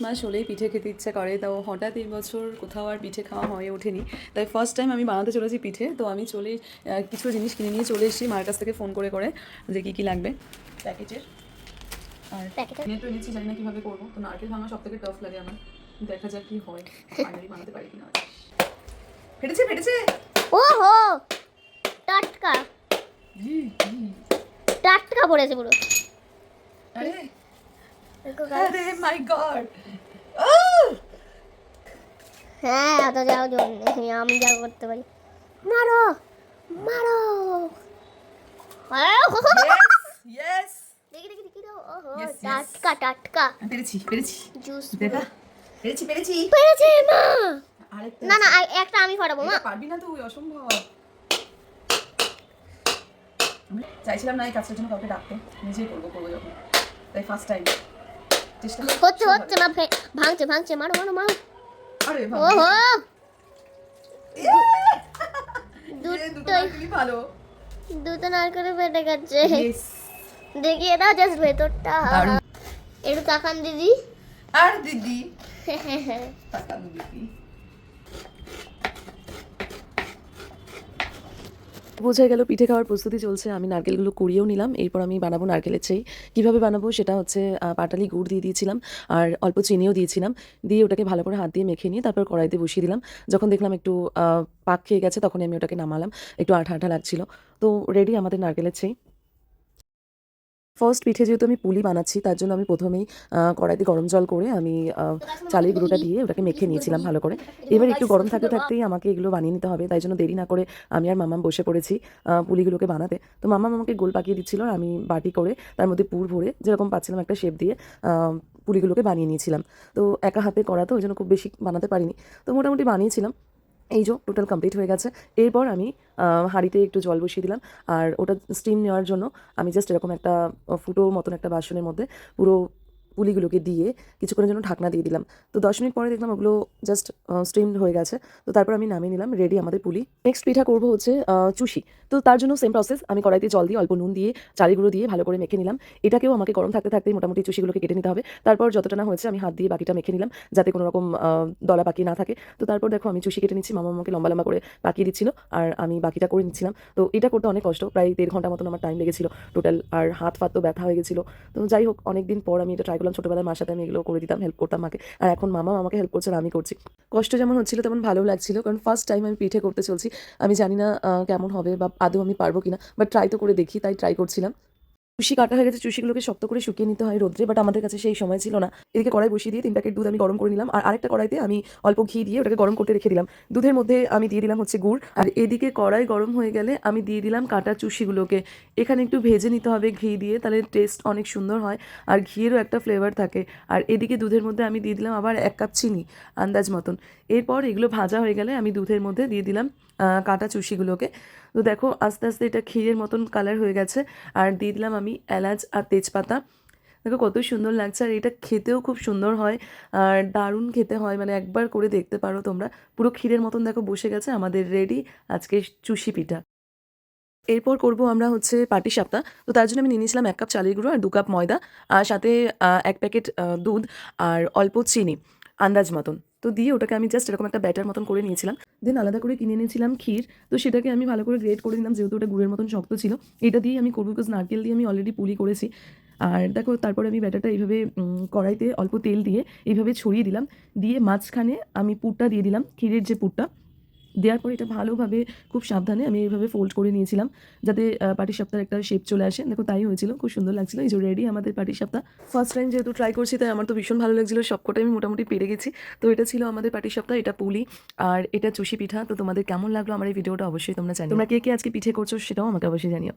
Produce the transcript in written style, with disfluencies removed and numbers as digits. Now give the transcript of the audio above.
মাস হলেই পিঠে খেতে ইচ্ছা করে, তো হঠাৎ এই বছর কোথাও আর পিঠে খাওয়া হয়ে ওঠেনি, তাই ফার্স্ট টাইম আমি বানাতে চলেছি পিঠে। তো আমি কিছু জিনিস কিনে নিয়ে চলে এসেছি মার কাছ থেকে ফোন করে করে যে কী কী লাগবে প্যাকেটের। আর তো এনেছি, জানি না কীভাবে করবো। তো নারকেল ভাঙা সব থেকে টাফ লাগে আমার, দেখা যাক কি হয়, ফাইনালি বানাতে পারি কিনা। ফেটেছে ফেটেছে, ওহো টাটকা টাটকা পড়েছে পুরো। আরে আরে মাই গড, হ্যাঁ এত যাও জন্য আমি যা করতে পারি। মারো মারো ইয়েস দেখি দেখি দেখি দাও। ওহো Yes, yes. টাটকা টাটকা পেরেছি পেরেছি জুস দেখা, পেরেছি পেরেছি। পেরেছে মা। আরেকটা না না একটা আমি ফাটাবো মা। এটা পারবি না তুই, অসম্ভব। আমি চাইছিলাম না এই কাজটার জন্য কাউকে ডাকতে, নিজেই করবো যখন, তাই ফার্স্ট টাইম চেষ্টা হচ্ছে হচ্ছে মা ভাঙছে ভাঙছে মারো মারো মারো। আরে ওহো দুটোই ভালো। দুটো নারকেলে ফেটে গেছে। Yes. দেখিয়ে দাও জাস্ট ভেতরটা। একটু তাকান দিদি। আর দিদি তাকান দিদি। বোঝা গেল পিঠে খাওয়ার প্রস্তুতি চলছে। আমি নারকেলগুলো কুড়িয়েও নিলাম, এরপর আমি বানাবো নারকেলের চাই। কীভাবে বানাবো সেটা হচ্ছে পাটালি গুড় দিয়ে দিয়েছিলাম আর অল্প চিনিও দিয়েছিলাম, দিয়ে ওটাকে ভালো করে হাত দিয়ে মেখে নিয়ে তারপর কড়াইতে বসিয়ে দিলাম। যখন দেখলাম একটু পাক খেয়ে গেছে তখনই আমি ওটাকে নামালাম, একটু আঠা আঠা লাগছিল। তো রেডি আমাদের নারকেলের চাই। ফার্স্ট পিঠে যেহেতু আমি পুলি বানাচ্ছি, তার জন্য আমি প্রথমেই কড়াইতে গরম জল করে আমি চালের গুঁড়োটা দিয়ে ওটাকে মেখে নিয়েছিলাম ভালো করে। এবার একটু গরম থাকতে থাকতেই আমাকে এগুলো বানিয়ে নিতে হবে, তাই জন্য দেরি না করে আমি আর মাম্মাম বসে পড়েছি পুলিগুলোকে বানাতে। তো মাম্মাম আমাকে গোল পাকিয়ে দিচ্ছিল, আর আমি বাটি করে তার মধ্যে পুর ভরে যেরকম পাচ্ছিলাম একটা শেপ দিয়ে পুলিগুলোকে বানিয়ে নিয়েছিলাম। তো একা হাতে করা তো ওই জন্য খুব বেশি বানাতে পারিনি, তো মোটামুটি বানিয়েছিলাম। এই যে টোটাল কমপ্লিট হয়ে গেছে। এরপর আমি হাঁড়িতে একটু জল বসিয়ে দিলাম, আর ওটা স্টিম নেওয়ার জন্য আমি জাস্ট এরকম একটা ফুটো মতন একটা বাসনের মধ্যে পুরো পুলিগুলোকে দিয়ে কিছুক্ষণের জন্য ঢাকনা দিয়ে দিলাম। তো 10 মিনিট পরে দেখলাম ওগুলো জাস্ট স্টিমড হয়ে গেছে। তো তারপর আমি নামিয়ে নিলাম, রেডি আমাদের পুলি। নেক্সট পিঠা করবো হচ্ছে চুষি। তো তার জন্য সেম প্রসেস, আমি কড়াইতে জল দিয়ে অল্প নুন দিয়ে চালের গুঁড়ো দিয়ে ভালো করে মেখে নিলাম। এটাকেও আমাকে গরম থাকতে থাকতেই মোটামুটি চুষিগুলোকে কেটে নিতে হবে। তারপর যতটা না হয়েছে আমি হাত দিয়ে বাকিটা মেখে নিলাম, যাতে কোনো রকম দলা পাকি না থাকে। তো তারপর দেখো আমি চুষি কেটে নিচ্ছি, মামা আমাকে লম্বা লম্বা করে পাকিয়ে দিচ্ছিল আর আমি বাকিটা করে নিচ্ছিলাম। তো এটা করতে অনেক কষ্ট, প্রায় 1.5 ঘন্টা মতন আমার টাইম লেগেছিল টোটাল, আর হাত ফাত তো ব্যথা হয়ে গেছিলো। তো যাই হোক, অনেকদিন পর আমি এটা ট্রাই করলাম। ছোটোবেলায় মার সাথে আমি এগুলো করে দিতাম, হেল্প করতাম মাকে, আর এখন মামা আমাকে হেল্প করছে আর আমি করছি। কষ্ট যেমন হচ্ছিল তেমন ভালো লাগছিল, কারণ ফার্স্ট টাইম আমি পিঠে করতে চলছি। আমি জানি না কেমন হবে বা আদৌ আমি পারবো কিনা, বাট ট্রাই তো করে দেখি, তাই ট্রাই করছিলাম। চুষি কাটা হয়ে গেছে, চুষিগুলোকে শক্ত করে শুকিয়ে নিতে হয় রোদ্রে, বাট আমাদের কাছে সেই সময় ছিল না। এদিকে কড়াই বসিয়ে দিয়ে 3 প্যাকেট দুধ আমি গরম করে নিলাম, আর আরেকটা কড়াইতে আমি অল্প ঘি দিয়ে ওটাকে গরম করতে রেখে দিলাম। দুধের মধ্যে আমি দিয়ে দিলাম হচ্ছে গুড়, আর এদিকে কড়াই গরম হয়ে গেলে আমি দিয়ে দিলাম কাটা চুষিগুলোকে। এখানে একটু ভেজে নিতে হবে ঘি দিয়ে, তাহলে টেস্ট অনেক সুন্দর হয়, আর ঘিয়েরও একটা ফ্লেভার থাকে। আর এদিকে দুধের মধ্যে আমি দিয়ে দিলাম আবার 1 কাপ চিনি আন্দাজ মতন। এরপর এগুলো ভাজা হয়ে গেলে আমি দুধের মধ্যে দিয়ে দিলাম কাটা চুষিগুলোকে। তো দেখো আস্তে আস্তে এটা ক্ষীরের মতন কালার হয়ে গেছে, আর দিয়ে দিলাম আমি এলাচ আর তেজপাতা। দেখো কত সুন্দর লাগছে, আর এটা খেতেও খুব সুন্দর হয়, আর দারুণ খেতে হয়, মানে একবার করে দেখতে পারো তোমরা। পুরো ক্ষীরের মতন দেখো বসে গেছে আমাদের রেডি আজকে চুষি পিঠা। এরপর করব আমরা হচ্ছে পাটিসাপটা। তো তার জন্য আমি নিয়ে নিয়েছিলাম 1 কাপ চালের গুঁড়ো আর 2 কাপ ময়দা, আর সাথে 1 প্যাকেট দুধ আর অল্প চিনি আন্দাজ মতন। তো দিয়ে ওটাকে আমি জাস্ট এরকম একটা ব্যাটার মতন করে নিয়েছিলাম। দেন আলাদা করে কিনে নিয়েছিলাম ক্ষীর, তো সেটাকে আমি ভালো করে গ্রেট করে নিলাম, যেহেতু ওটা গুড়ের মতন শক্ত ছিল। এটা দিয়েই আমি করবো, বিকজ নারকেল দিয়ে আমি অলরেডি পুলি করেছি। আর দেখো তারপরে আমি ব্যাটারটা এইভাবে কড়াইতে অল্প তেল দিয়ে এইভাবে ছড়িয়ে দিলাম, দিয়ে মাঝখানে আমি পুরটা দিয়ে দিলাম, ক্ষীরের যে পুরটা দেওয়ার পর এটা ভালোভাবে খুব সাবধানে আমি এইভাবে ফোল্ড করে নিয়েছিলাম, যাতে পাটিসাপটার একটা শেপ চলে আসে। দেখো তাই হয়েছিল, খুব সুন্দর লাগছিল। এই যে রেডি আমাদের পাটিসাপটা। ফার্স্ট টাইম যেহেতু ট্রাই করছি, তাই আমার তো ভীষণ ভালো লাগছিলো, সবকটাই আমি মোটামুটি পেরে গেছি। তো এটা ছিল আমাদের পাটিসাপটা, এটা পুলি আর এটা চুষি পিঠা। তো তোমাদের কেমন লাগলো আমার এই ভিডিওটা অবশ্যই তোমরা জানিও। তোমরা কে কে আজকে পিঠে করছো সেটাও আমাকে অবশ্যই জানিও।